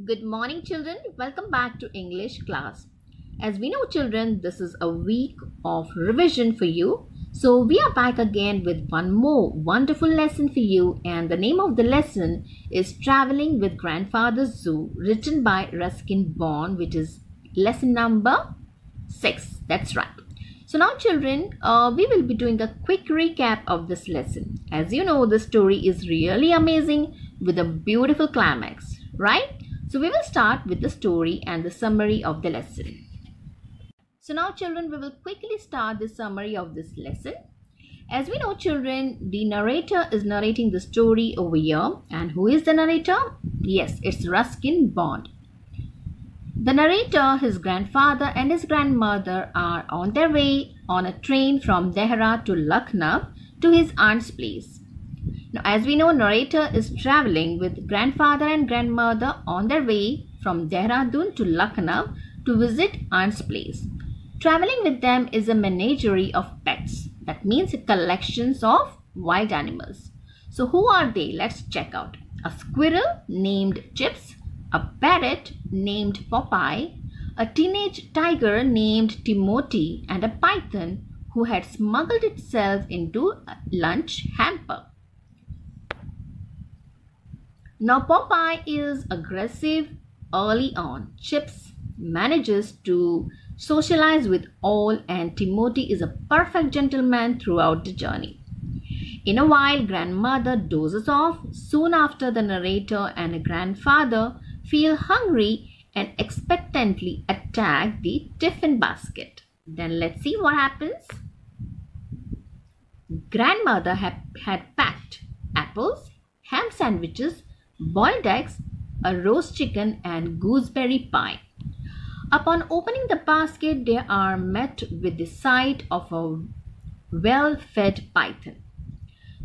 Good morning, children. Welcome back to English class. As we know, children, this is a week of revision for you. So, we are back again with one more wonderful lesson for you. And the name of the lesson is Traveling with Grandfather Zoo, written by Ruskin Bond, which is lesson number 6. That's right. So, now, children, we will be doing a quick recap of this lesson. As you know, the story is really amazing with a beautiful climax, right? So we will start with the story and the summary of the lesson. So now children, we will quickly start the summary of this lesson. As we know, children, the narrator is narrating the story over here. And who is the narrator? Yes, it's Ruskin Bond. The narrator, his grandfather and his grandmother are on their way on a train from Dehra to Lucknow to his aunt's place. Now, as we know, narrator is traveling with grandfather and grandmother on their way from Dehradun to Lucknow to visit aunt's place. Traveling with them is a menagerie of pets. That means collections of wild animals. So who are they? Let's check out. A squirrel named Chips, a parrot named Popeye, a teenage tiger named Timothy, and a python who had smuggled itself into a lunch hamper. Now Popeye is aggressive early on. Chips manages to socialize with all, and Timothy is a perfect gentleman throughout the journey. In a while, grandmother dozes off. Soon after, the narrator and grandfather feel hungry and expectantly attack the tiffin basket. Then let's see what happens. Grandmother had packed apples, ham sandwiches, boiled eggs, a roast chicken, and gooseberry pie. Upon opening the basket, they are met with the sight of a well-fed python.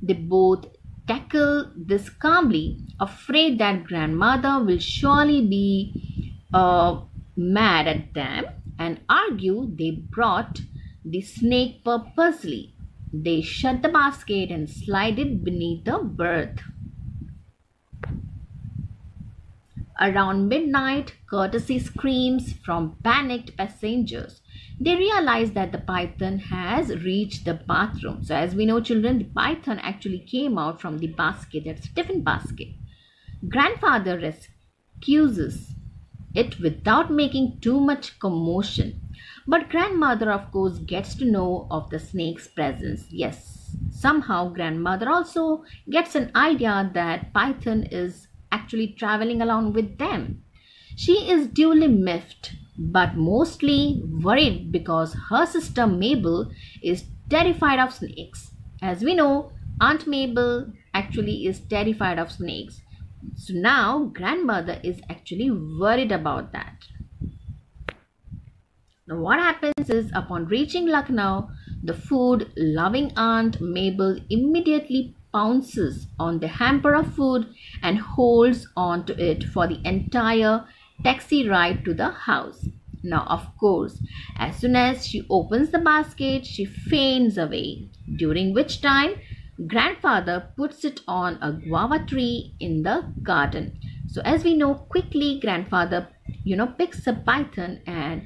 They both tackle this calmly, afraid that grandmother will surely be mad at them, and argue they brought the snake purposely. They shut the basket and slide it beneath the berth. Around midnight, courtesy screams from panicked passengers. They realize that the python has reached the bathroom. So as we know, children, the python actually came out from the basket. That's a tiffin basket. Grandfather rescues it without making too much commotion. But grandmother, of course, gets to know of the snake's presence. Yes, somehow grandmother also gets an idea that python is actually traveling along with them. She is duly miffed, but mostly worried because her sister Mabel is terrified of snakes. As we know, Aunt Mabel actually is terrified of snakes. So now grandmother is actually worried about that. Now what happens is, upon reaching Lucknow, the food-loving Aunt Mabel immediately pounces on the hamper of food and holds on to it for the entire taxi ride to the house. Now, of course, as soon as she opens the basket, she faints away, during which time grandfather puts it on a guava tree in the garden. So as we know, quickly grandfather picks a python and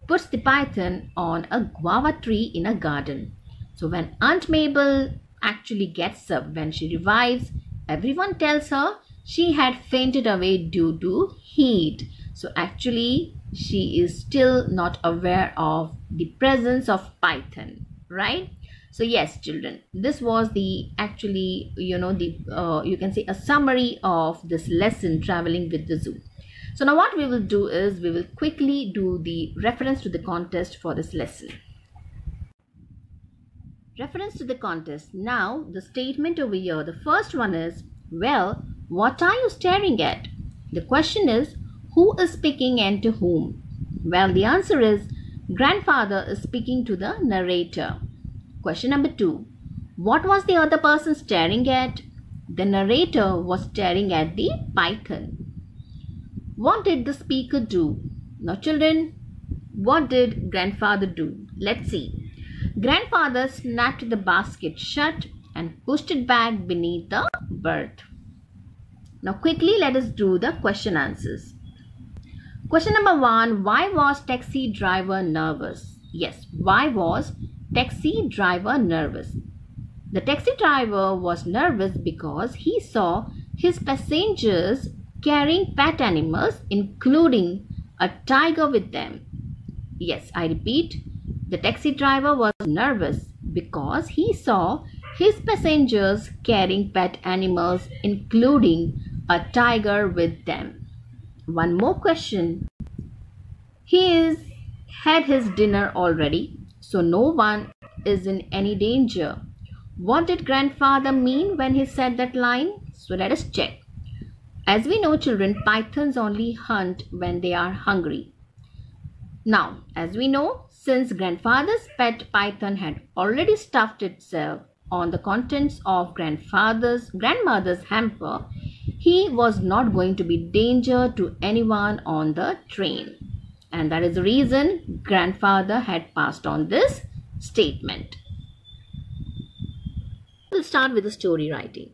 puts the python on a guava tree in a garden. So when Aunt Mabel actually gets up, when she revives, everyone tells her she had fainted away due to heat. So actually she is still not aware of the presence of python, right? So yes, children, this was the actually you can say a summary of this lesson, traveling with the zoo. So now what we will do is we will quickly do the reference to the contest for this lesson. Reference to the contest. Now the statement over here, the first one is, well, what are you staring at? The question is, who is speaking and to whom? Well, the answer is, grandfather is speaking to the narrator. Question number 2, what was the other person staring at? The narrator was staring at the python. What did the speaker do? Now children, what did grandfather do? Let's see. Grandfather snapped the basket shut and pushed it back beneath the berth. Now quickly let us do the question answers. Question number 1. Why was taxi driver nervous? Yes, why was taxi driver nervous? The taxi driver was nervous because he saw his passengers carrying pet animals, including a tiger with them. Yes, I repeat, the taxi driver was nervous because he saw his passengers carrying pet animals, including a tiger with them. One more question. Had his dinner already, so no one is in any danger. What did grandfather mean when he said that line? So let us check. As we know, children, pythons only hunt when they are hungry. Now, as we know, since grandfather's pet python had already stuffed itself on the contents of grandmother's hamper, he was not going to be danger to anyone on the train. And that is the reason grandfather had passed on this statement. We'll start with the story writing.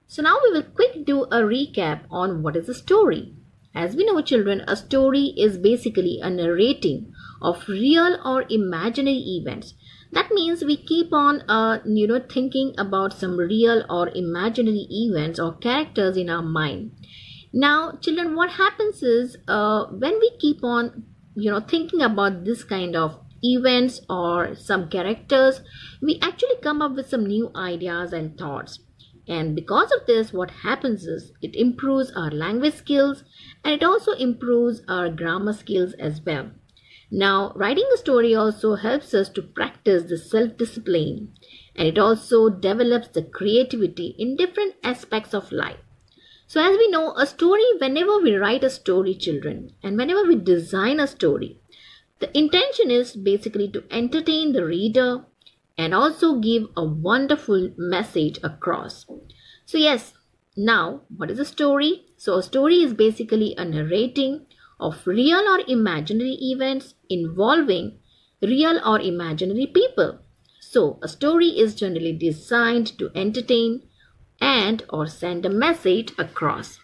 So now we will quick do a recap on what is a story. As we know, children, a story is basically a narrating of real or imaginary events. That means we keep on thinking about some real or imaginary events or characters in our mind. Now, children, what happens is when we keep on thinking about this kind of events or some characters, we actually come up with some new ideas and thoughts. And because of this, what happens is it improves our language skills and it also improves our grammar skills as well. Now, writing a story also helps us to practice the self-discipline, and it also develops the creativity in different aspects of life. So as we know, a story, whenever we write a story, children, and whenever we design a story, the intention is basically to entertain the reader and also give a wonderful message across. So yes, now what is a story? So a story is basically a narrating of real or imaginary events involving real or imaginary people. So a story is generally designed to entertain and or send a message across.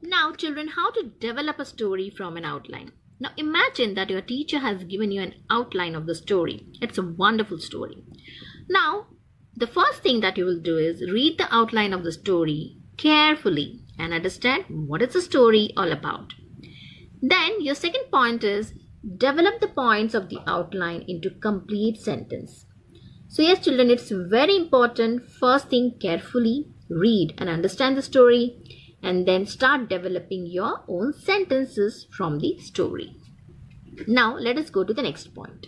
Now children, how to develop a story from an outline. Now imagine that your teacher has given you an outline of the story. It's a wonderful story. Now the first thing that you will do is read the outline of the story carefully and understand what is the story all about. Then your second point is develop the points of the outline into complete sentence. So yes children, it's very important. First thing, carefully read and understand the story, and then start developing your own sentences from the story. Now let us go to the next point.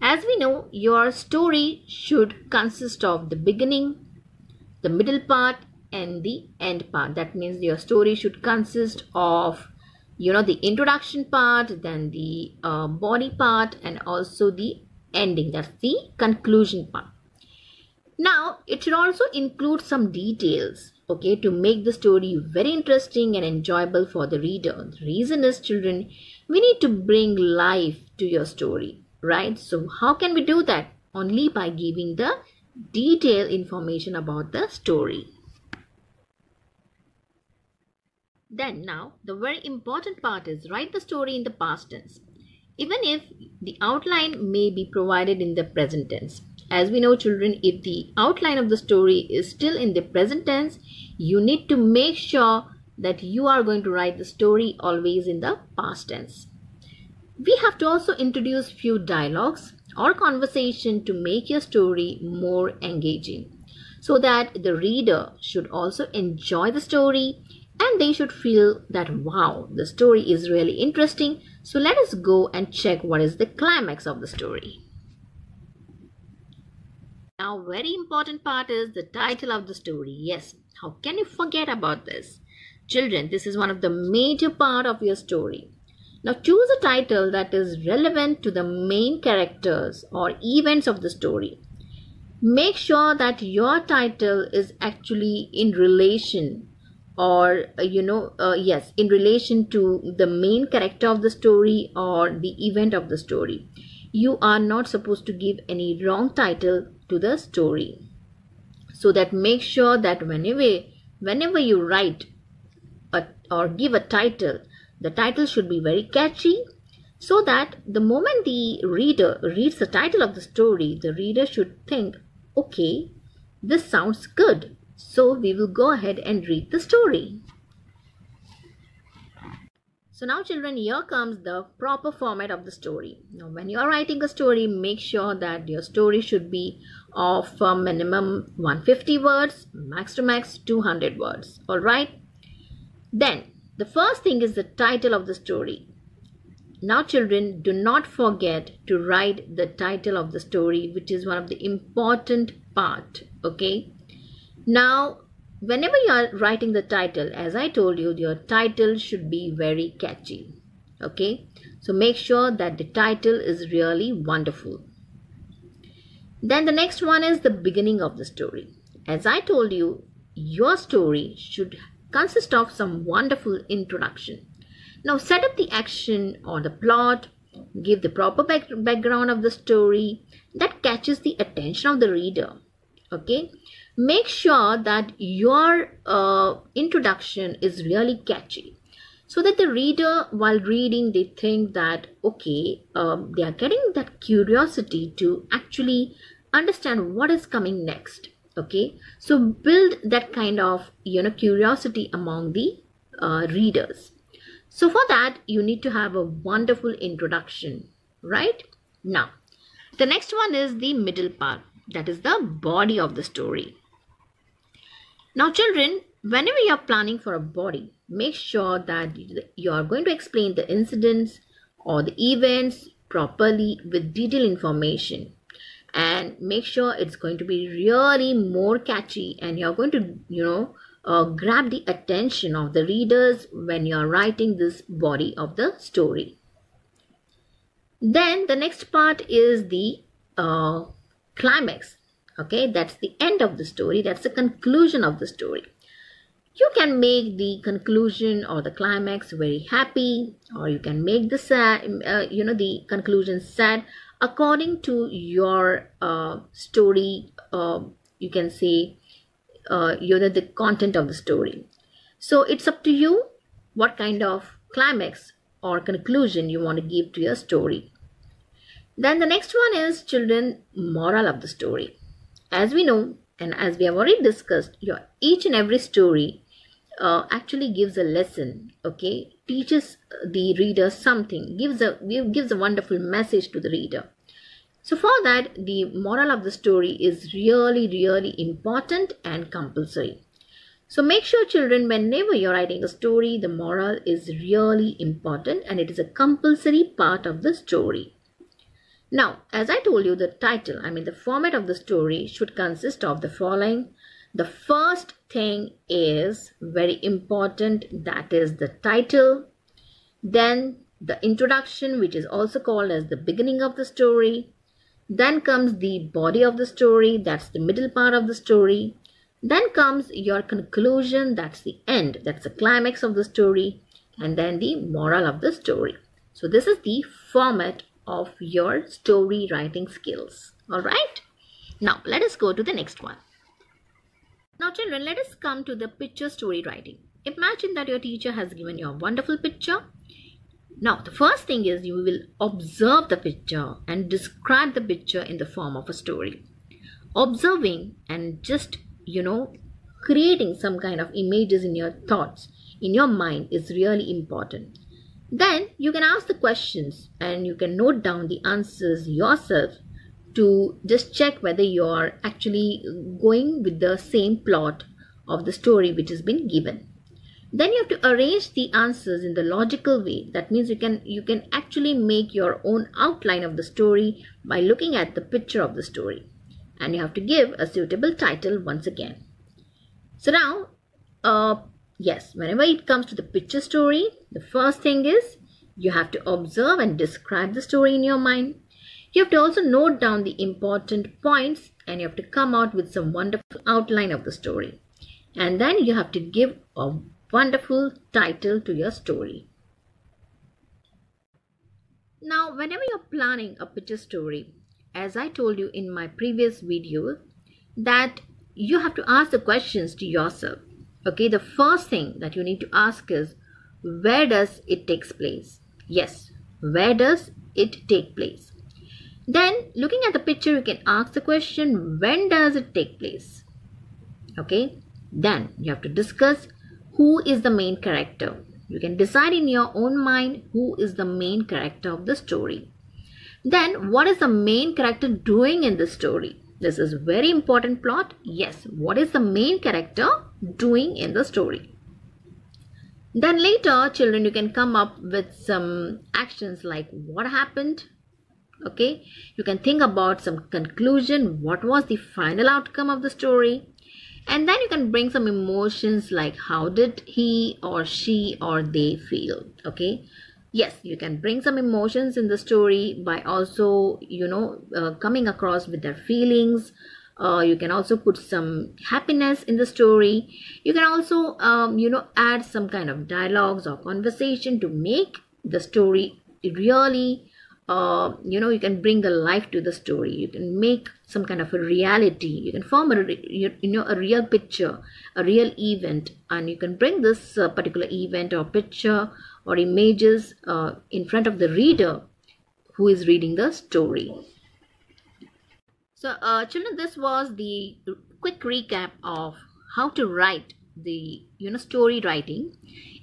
As we know, your story should consist of the beginning, the middle part and the end part. That means your story should consist of the introduction part, then the body part, and also the ending. That's the conclusion part. Now, it should also include some details, okay, to make the story very interesting and enjoyable for the reader. The reason is, children, we need to bring life to your story, right? So how can we do that? Only by giving the detailed information about the story. Then now, the very important part is write the story in the past tense, even if the outline may be provided in the present tense. As we know, children, if the outline of the story is still in the present tense, you need to make sure that you are going to write the story always in the past tense. We have to also introduce few dialogues or conversation to make your story more engaging, so that the reader should also enjoy the story and they should feel that, wow, the story is really interesting. So let us go and check what is the climax of the story. Now, very important part is the title of the story. Yes, how can you forget about this? Children, this is one of the major part of your story. Now, choose a title that is relevant to the main characters or events of the story. Make sure that your title is actually in relation or, in relation to the main character of the story or the event of the story. You are not supposed to give any wrong title to the story. So that make sure that whenever you write or give a title, the title should be very catchy, so that the moment the reader reads the title of the story, the reader should think, okay, this sounds good, so we will go ahead and read the story. So now children, here comes the proper format of the story. Now when you are writing a story, make sure that your story should be of minimum 150 words, max to max 200 words. Alright. Then the first thing is the title of the story. Now children, do not forget to write the title of the story, which is one of the important part. Okay. Now whenever you are writing the title, as I told you, your title should be very catchy. Okay. So make sure that the title is really wonderful. Then the next one is the beginning of the story. As I told you, your story should consist of some wonderful introduction. Now set up the action or the plot, give the proper background of the story that catches the attention of the reader. Okay. Make sure that your introduction is really catchy, so that the reader, while reading, they think that, okay, they are getting that curiosity to actually understand what is coming next. Okay. So build that kind of, curiosity among the readers. So for that, you need to have a wonderful introduction, right? Now, the next one is the middle part. That is the body of the story. Now children, whenever you are planning for a body, make sure that you are going to explain the incidents or the events properly with detailed information, and make sure it's going to be really more catchy, and you're going to grab the attention of the readers when you're writing this body of the story. Then the next part is the climax. Okay, that's the end of the story. That's the conclusion of the story. You can make the conclusion or the climax very happy, or you can make the sad, the conclusion sad, according to your story. You can say, the content of the story. So it's up to you what kind of climax or conclusion you want to give to your story. Then the next one is, children, moral of the story. As we know, and as we have already discussed, each and every story actually gives a lesson. Okay, teaches the reader something, gives a wonderful message to the reader. So for that, the moral of the story is really, really important and compulsory. So make sure, children, whenever you're writing a story, the moral is really important and it is a compulsory part of the story. Now, as I told you, the title, the format of the story should consist of the following. The first thing is very important, that is the title. Then the introduction, which is also called as the beginning of the story. Then comes the body of the story, that's the middle part of the story. Then comes your conclusion, that's the end, that's the climax of the story. And then the moral of the story. So this is the format of your story writing skills. All right. Now let us go to the next one. Now children, let us come to the picture story writing. Imagine that your teacher has given you a wonderful picture. Now the first thing is, you will observe the picture and describe the picture in the form of a story. Observing and just creating some kind of images in your thoughts, in your mind, is really important. Then you can ask the questions and you can note down the answers yourself to just check whether you are actually going with the same plot of the story which has been given. Then you have to arrange the answers in the logical way. That means you can actually make your own outline of the story by looking at the picture of the story. And you have to give a suitable title once again. So now, yes, whenever it comes to the picture story, the first thing is you have to observe and describe the story in your mind. You have to also note down the important points and you have to come out with some wonderful outline of the story. And then you have to give a wonderful title to your story. Now, whenever you're planning a picture story, as I told you in my previous video, that you have to ask the questions to yourself. Okay, the first thing that you need to ask is, where does it take place? Yes, where does it take place? Then, looking at the picture, you can ask the question, when does it take place? Okay, then you have to discuss who is the main character. You can decide in your own mind who is the main character of the story. Then, what is the main character doing in the story? This is very important plot. Yes, what is the main character doing in the story? Then later, children, you can come up with some actions like what happened. Okay, you can think about some conclusion. What was the final outcome of the story? And then you can bring some emotions like how did he or she or they feel. Okay, yes, you can bring some emotions in the story by also coming across with their feelings. You can also put some happiness in the story. You can also add some kind of dialogues or conversation to make the story really you can bring a life to the story. You can make some kind of a reality. You can form a real picture, a real event, and you can bring this particular event or picture or images in front of the reader who is reading the story. So children, this was the quick recap of how to write the story writing.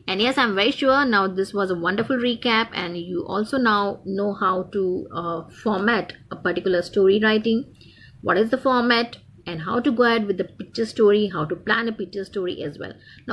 And yes, I'm very sure now this was a wonderful recap, and you also now know how to format a particular story writing. What is the format and how to go ahead with the picture story, how to plan a picture story as well. Now